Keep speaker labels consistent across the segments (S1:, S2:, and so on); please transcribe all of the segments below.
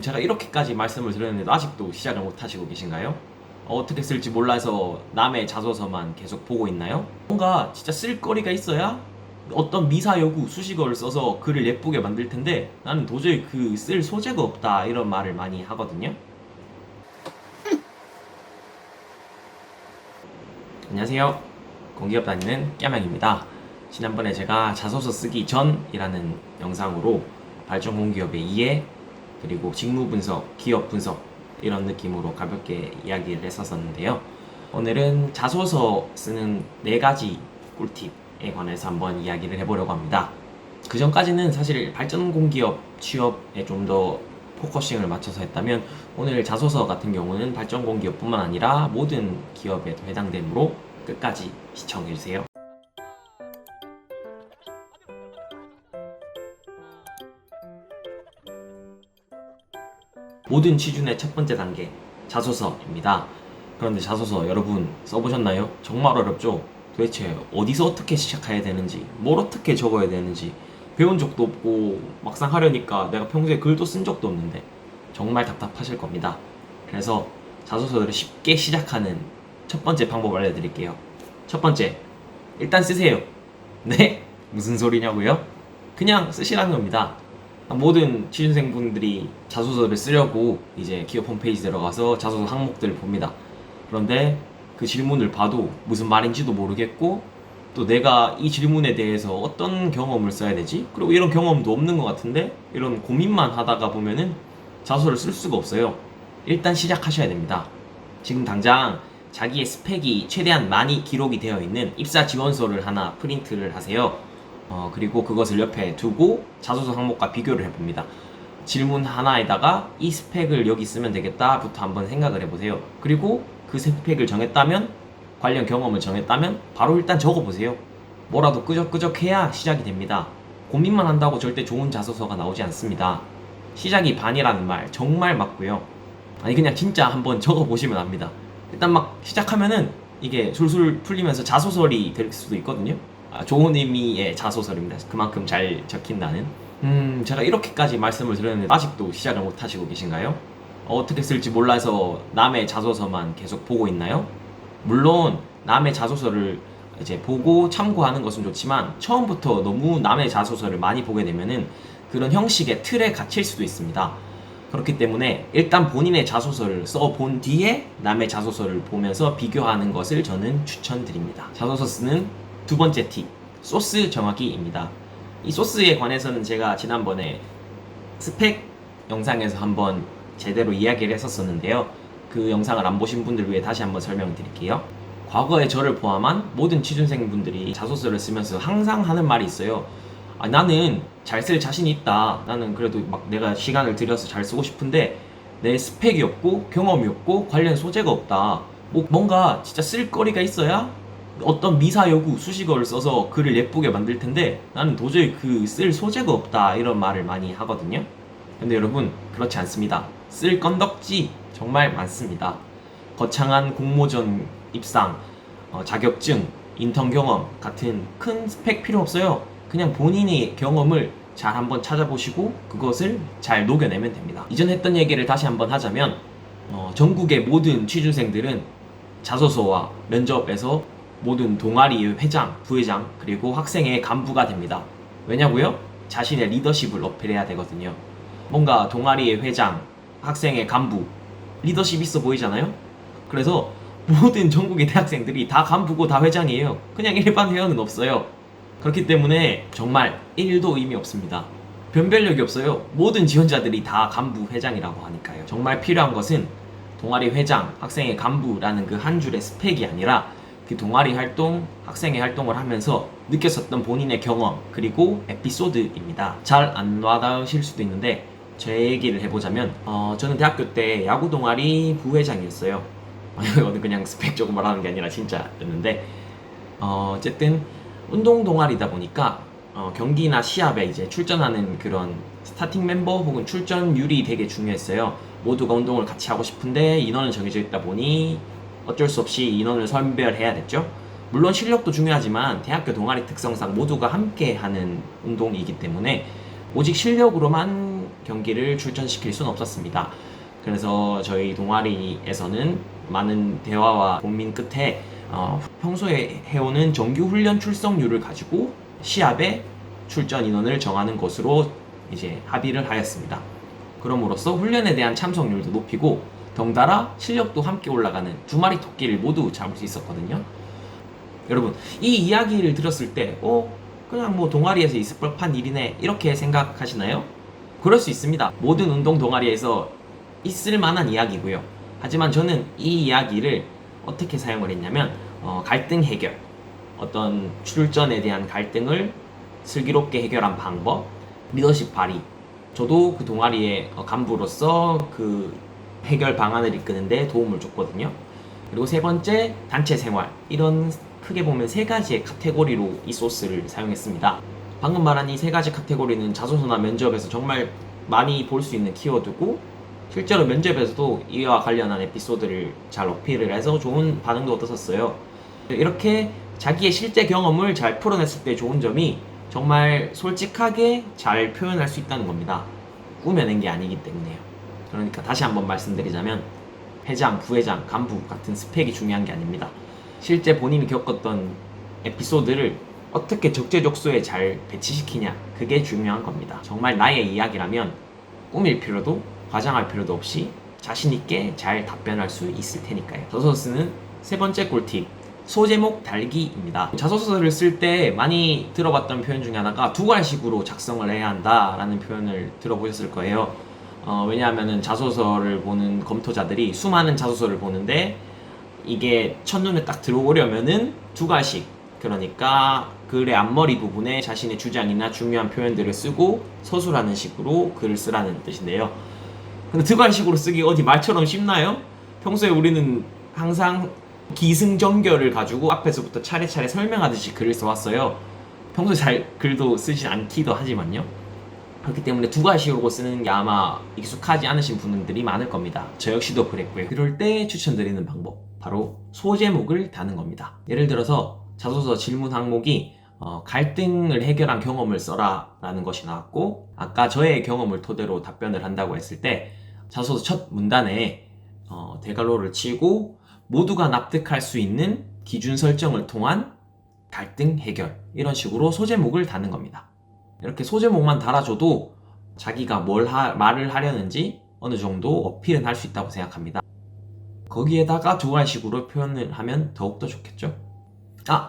S1: 제가 이렇게까지 말씀을 드렸는데도 아직도 시작을 못 하시고 계신가요? 어떻게 쓸지 몰라서 남의 자소서만 계속 보고 있나요? 뭔가 진짜 쓸거리가 있어야 어떤 미사여구 수식어를 써서 글을 예쁘게 만들 텐데 나는 도저히 그 쓸 소재가 없다 이런 말을 많이 하거든요. 안녕하세요. 공기업 다니는 깨명입니다. 지난번에 제가 자소서 쓰기 전이라는 영상으로 발전 공기업의 이해 그리고 직무 분석, 기업 분석 이런 느낌으로 가볍게 이야기를 했었는데요. 오늘은 자소서 쓰는 4가지 꿀팁에 관해서 한번 이야기를 해보려고 합니다. 그 전까지는 사실 발전 공기업 취업에 좀 더 포커싱을 맞춰서 했다면 오늘 자소서 같은 경우는 발전 공기업뿐만 아니라 모든 기업에도 해당되므로 끝까지 시청해주세요. 모든 취준의 첫 번째 단계, 자소서입니다. 그런데 자소서 여러분 써보셨나요? 정말 어렵죠? 도대체 어디서 어떻게 시작해야 되는지, 뭘 어떻게 적어야 되는지 배운 적도 없고 막상 하려니까 내가 평소에 글도 쓴 적도 없는데 정말 답답하실 겁니다. 그래서 자소서를 쉽게 시작하는 첫 번째 방법 알려드릴게요. 첫 번째, 일단 쓰세요. 네? 무슨 소리냐고요? 그냥 쓰시라는 겁니다. 모든 취준생분들이 자소서를 쓰려고 이제 기업 홈페이지 들어가서 자소서 항목들을 봅니다. 그런데 그 질문을 봐도 무슨 말인지도 모르겠고 또 내가 이 질문에 대해서 어떤 경험을 써야 되지? 그리고 이런 경험도 없는 것 같은데 이런 고민만 하다가 보면은 자소서를 쓸 수가 없어요. 일단 시작하셔야 됩니다. 지금 당장 자기의 스펙이 최대한 많이 기록이 되어 있는 입사 지원서를 하나 프린트를 하세요. 그리고 그것을 옆에 두고 자소서 항목과 비교를 해봅니다. 질문 하나에다가 이 스펙을 여기 쓰면 되겠다부터 한번 생각을 해보세요. 그리고 그 스펙을 정했다면, 관련 경험을 정했다면 바로 일단 적어보세요. 뭐라도 끄적끄적해야 시작이 됩니다. 고민만 한다고 절대 좋은 자소서가 나오지 않습니다. 시작이 반이라는 말 정말 맞고요. 아니 그냥 진짜 한번 적어보시면 압니다. 일단 막 시작하면은 이게 술술 풀리면서 자소설이 될 수도 있거든요. 좋은 의미의 자소설입니다. 그만큼 잘 적힌다는. 제가 이렇게까지 말씀을 드렸는데 아직도 시작을 못 하시고 계신가요? 어떻게 쓸지 몰라서 남의 자소서만 계속 보고 있나요? 물론 남의 자소서를 이제 보고 참고하는 것은 좋지만 처음부터 너무 남의 자소서를 많이 보게 되면은 그런 형식의 틀에 갇힐 수도 있습니다. 그렇기 때문에 일단 본인의 자소서를 써본 뒤에 남의 자소서를 보면서 비교하는 것을 저는 추천드립니다. 자소서 쓰는 두 번째 팁, 소스 정하기입니다. 이 소스에 관해서는 제가 지난번에 스펙 영상에서 한번 제대로 이야기를 했었는데요. 그 영상을 안 보신 분들 위해 다시 한번 설명을 드릴게요. 과거의 저를 포함한 모든 취준생분들이 자소서를 쓰면서 항상 하는 말이 있어요. 나는 잘 쓸 자신이 있다. 나는 그래도 막 내가 시간을 들여서 잘 쓰고 싶은데 내 스펙이 없고 경험이 없고 관련 소재가 없다. 뭔가 진짜 쓸 거리가 있어야 어떤 미사여구 수식어를 써서 글을 예쁘게 만들 텐데 나는 도저히 그 쓸 소재가 없다 이런 말을 많이 하거든요. 근데 여러분 그렇지 않습니다. 쓸 건덕지 정말 많습니다. 거창한 공모전 입상, 자격증, 인턴 경험 같은 큰 스펙 필요 없어요. 그냥 본인의 경험을 잘 한번 찾아보시고 그것을 잘 녹여내면 됩니다. 이전에 했던 얘기를 다시 한번 하자면 전국의 모든 취준생들은 자소서와 면접에서 모든 동아리의 회장, 부회장, 그리고 학생의 간부가 됩니다. 왜냐고요? 자신의 리더십을 어필해야 되거든요. 뭔가 동아리의 회장, 학생의 간부, 리더십 있어 보이잖아요? 그래서 모든 전국의 대학생들이 다 간부고 다 회장이에요. 그냥 일반 회원은 없어요. 그렇기 때문에 정말 1도 의미 없습니다. 변별력이 없어요. 모든 지원자들이 다 간부, 회장이라고 하니까요. 정말 필요한 것은 동아리 회장, 학생의 간부라는 그 한 줄의 스펙이 아니라 그 동아리 활동, 학생의 활동을 하면서 느꼈었던 본인의 경험 그리고 에피소드입니다. 잘 안 와닿으실 수도 있는데 제 얘기를 해보자면 저는 대학교 때 야구 동아리 부회장이었어요. 이거는 그냥 스펙적으로 말하는 게 아니라 진짜였는데 어쨌든 운동 동아리다 보니까 경기나 시합에 이제 출전하는 그런 스타팅 멤버 혹은 출전율이 되게 중요했어요. 모두가 운동을 같이 하고 싶은데 인원은 정해져 있다 보니 어쩔 수 없이 인원을 선별해야 됐죠. 물론 실력도 중요하지만 대학교 동아리 특성상 모두가 함께 하는 운동이기 때문에 오직 실력으로만 경기를 출전시킬 수는 없었습니다. 그래서 저희 동아리에서는 많은 대화와 고민 끝에 평소에 해오는 정규 훈련 출석률을 가지고 시합에 출전 인원을 정하는 것으로 이제 합의를 하였습니다. 그럼으로써 훈련에 대한 참석률도 높이고 덩달아 실력도 함께 올라가는 두 마리 토끼를 모두 잡을 수 있었거든요. 여러분, 이 이야기를 들었을 때 그냥 뭐 동아리에서 있을 법한 일이네 이렇게 생각하시나요? 그럴 수 있습니다. 모든 운동 동아리에서 있을 만한 이야기고요. 하지만 저는 이 이야기를 어떻게 사용을 했냐면 갈등 해결, 어떤 출전에 대한 갈등을 슬기롭게 해결한 방법, 리더십 발휘. 저도 그 동아리의 간부로서 그 해결 방안을 이끄는데 도움을 줬거든요. 그리고 세 번째, 단체 생활. 이런 크게 보면 세 가지의 카테고리로 이 소스를 사용했습니다. 방금 말한 이 세 가지 카테고리는 자소서나 면접에서 정말 많이 볼 수 있는 키워드고, 실제로 면접에서도 이와 관련한 에피소드를 잘 어필을 해서 좋은 반응도 얻었었어요. 이렇게 자기의 실제 경험을 잘 풀어냈을 때 좋은 점이 정말 솔직하게 잘 표현할 수 있다는 겁니다. 꾸며낸 게 아니기 때문에요. 그러니까 다시 한번 말씀드리자면 회장, 부회장, 간부 같은 스펙이 중요한 게 아닙니다. 실제 본인이 겪었던 에피소드를 어떻게 적재적소에 잘 배치시키냐, 그게 중요한 겁니다. 정말 나의 이야기라면 꾸밀 필요도 과장할 필요도 없이 자신있게 잘 답변할 수 있을 테니까요. 자소서 쓰는 세 번째 꿀팁, 소제목 달기입니다. 자소서를 쓸 때 많이 들어봤던 표현 중에 하나가 두괄식으로 작성을 해야 한다라는 표현을 들어보셨을 거예요. 왜냐하면 자소서를 보는 검토자들이 수많은 자소서를 보는데 이게 첫눈에 딱 들어오려면은 두괄식, 그러니까 글의 앞머리 부분에 자신의 주장이나 중요한 표현들을 쓰고 서술하는 식으로 글을 쓰라는 뜻인데요. 근데 두괄식으로 쓰기 어디 말처럼 쉽나요? 평소에 우리는 항상 기승전결을 가지고 앞에서부터 차례차례 설명하듯이 글을 써왔어요. 평소에 잘 글도 쓰지 않기도 하지만요. 그렇기 때문에 두괄식으로 쓰는 게 아마 익숙하지 않으신 분들이 많을 겁니다. 저 역시도 그랬고요. 그럴 때 추천드리는 방법, 바로 소제목을 다는 겁니다. 예를 들어서 자소서 질문 항목이 갈등을 해결한 경험을 써라 라는 것이 나왔고, 아까 저의 경험을 토대로 답변을 한다고 했을 때 자소서 첫 문단에 대괄호를 치고 모두가 납득할 수 있는 기준 설정을 통한 갈등 해결, 이런 식으로 소제목을 다는 겁니다. 이렇게 소제목만 달아줘도 자기가 말을 하려는지 어느 정도 어필은 할 수 있다고 생각합니다. 거기에다가 두괄식으로 표현을 하면 더욱더 좋겠죠.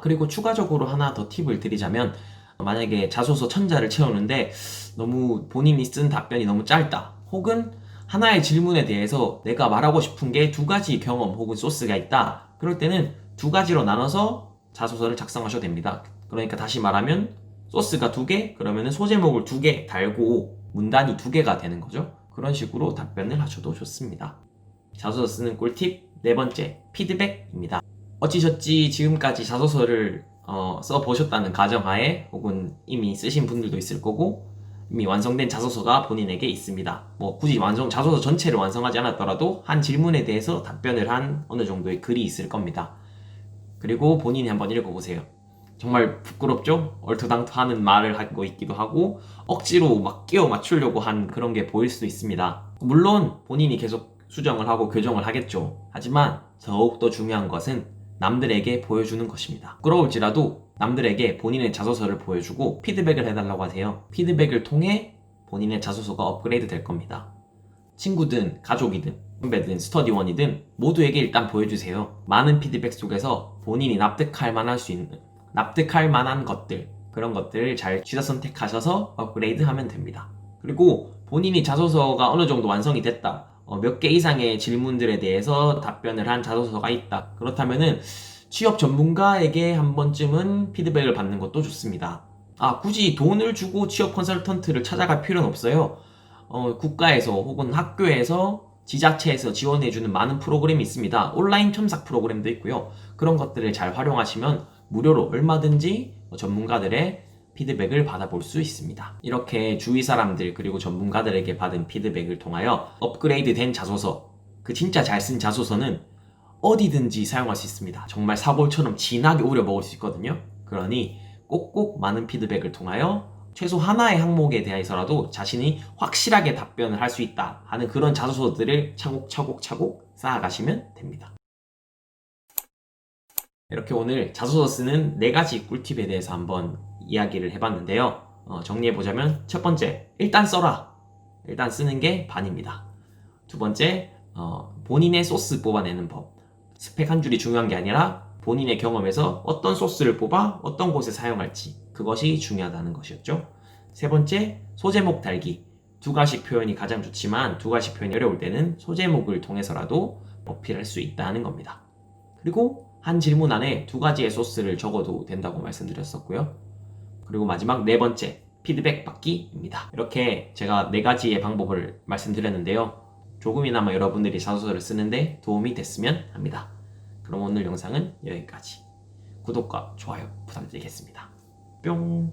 S1: 그리고 추가적으로 하나 더 팁을 드리자면, 만약에 자소서 천자를 채우는데 너무 본인이 쓴 답변이 너무 짧다, 혹은 하나의 질문에 대해서 내가 말하고 싶은 게 두 가지 경험 혹은 소스가 있다, 그럴 때는 두 가지로 나눠서 자소서를 작성하셔도 됩니다. 그러니까 다시 말하면 소스가 두 개, 그러면 소제목을 두 개 달고 문단이 두 개가 되는 거죠. 그런 식으로 답변을 하셔도 좋습니다. 자소서 쓰는 꿀팁 네 번째, 피드백입니다. 어찌저찌 지금까지 자소서를 써보셨다는 가정하에, 혹은 이미 쓰신 분들도 있을 거고 이미 완성된 자소서가 본인에게 있습니다. 굳이 자소서 전체를 완성하지 않았더라도 한 질문에 대해서 답변을 한 어느 정도의 글이 있을 겁니다. 그리고 본인이 한번 읽어보세요. 정말 부끄럽죠? 얼토당토하는 말을 하고 있기도 하고 억지로 막 끼워 맞추려고 한 그런 게 보일 수도 있습니다. 물론 본인이 계속 수정을 하고 교정을 하겠죠. 하지만 더욱더 중요한 것은 남들에게 보여주는 것입니다. 부끄러울지라도 남들에게 본인의 자소서를 보여주고 피드백을 해달라고 하세요. 피드백을 통해 본인의 자소서가 업그레이드 될 겁니다. 친구든 가족이든 선배든 스터디원이든 모두에게 일단 보여주세요. 많은 피드백 속에서 본인이 납득할 만한 것들, 그런 것들을 잘 취사 선택하셔서 업그레이드 하면 됩니다. 그리고 본인이 자소서가 어느 정도 완성이 됐다, 몇 개 이상의 질문들에 대해서 답변을 한 자소서가 있다, 그렇다면은 취업 전문가에게 한 번쯤은 피드백을 받는 것도 좋습니다. 굳이 돈을 주고 취업 컨설턴트를 찾아갈 필요는 없어요. 국가에서 혹은 학교에서 지자체에서 지원해주는 많은 프로그램이 있습니다. 온라인 첨삭 프로그램도 있고요. 그런 것들을 잘 활용하시면 무료로 얼마든지 전문가들의 피드백을 받아볼 수 있습니다. 이렇게 주위 사람들 그리고 전문가들에게 받은 피드백을 통하여 업그레이드 된 자소서, 그 진짜 잘 쓴 자소서는 어디든지 사용할 수 있습니다. 정말 사골처럼 진하게 우려 먹을 수 있거든요. 그러니 꼭꼭 많은 피드백을 통하여 최소 하나의 항목에 대해서라도 자신이 확실하게 답변을 할 수 있다 하는 그런 자소서들을 차곡차곡 쌓아가시면 됩니다. 이렇게 오늘 자소서 쓰는 4가지 꿀팁에 대해서 한번 이야기를 해봤는데요. 정리해보자면 첫 번째, 일단 써라. 일단 쓰는 게 반입니다. 두 번째, 본인의 소스 뽑아내는 법. 스펙 한 줄이 중요한 게 아니라 본인의 경험에서 어떤 소스를 뽑아 어떤 곳에 사용할지, 그것이 중요하다는 것이었죠. 세 번째, 소제목 달기. 2가식 표현이 가장 좋지만 2가식 표현이 어려울 때는 소제목을 통해서라도 어필할 수 있다는 겁니다. 그리고 한 질문 안에 2가지의 소스를 적어도 된다고 말씀드렸었고요. 그리고 마지막 4번째, 피드백 받기입니다. 이렇게 제가 4가지의 방법을 말씀드렸는데요. 조금이나마 여러분들이 자소서를 쓰는데 도움이 됐으면 합니다. 그럼 오늘 영상은 여기까지. 구독과 좋아요 부탁드리겠습니다. 뿅!